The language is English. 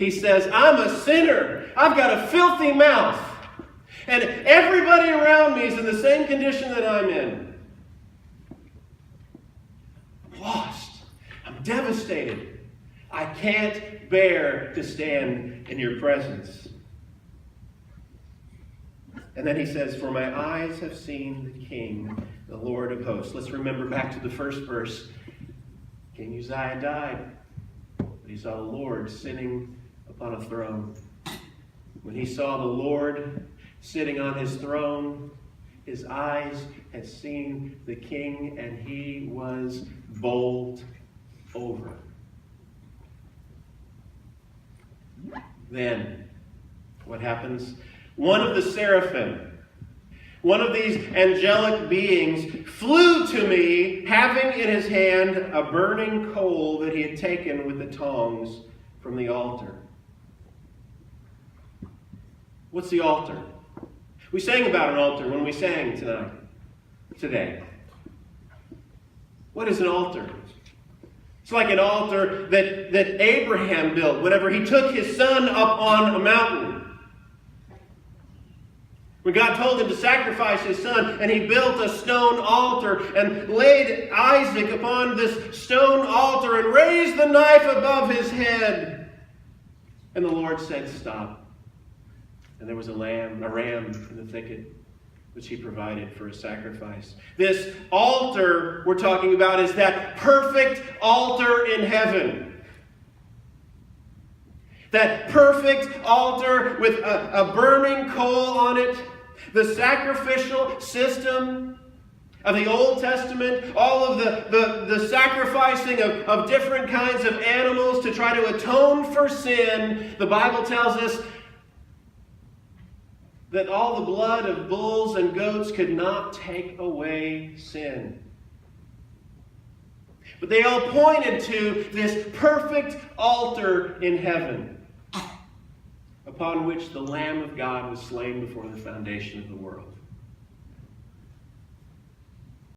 He says, I'm a sinner. I've got a filthy mouth. And everybody around me is in the same condition that I'm in. I'm lost. I'm devastated. I can't bear to stand in your presence. And then he says, for my eyes have seen the King, the Lord of hosts. Let's remember back to the first verse. King Uzziah died, but he saw the Lord sitting upon a throne. When he saw the Lord sitting on his throne, his eyes had seen the King, and he was bowled over. Then, what happens? One of the seraphim, one of these angelic beings, flew to me, having in his hand a burning coal that he had taken with the tongs from the altar. What's the altar? We sang about an altar when we sang today. What is an altar? It's like an altar that Abraham built whenever he took his son up on a mountain. When God told him to sacrifice his son, and he built a stone altar and laid Isaac upon this stone altar and raised the knife above his head. And the Lord said, stop. And there was a ram in the thicket, which he provided for a sacrifice. This altar we're talking about is that perfect altar in heaven. That perfect altar with a burning coal on it. The sacrificial system of the Old Testament. All of the sacrificing of different kinds of animals to try to atone for sin. The Bible tells us that all the blood of bulls and goats could not take away sin. But they all pointed to this perfect altar in heaven, upon which the Lamb of God was slain before the foundation of the world.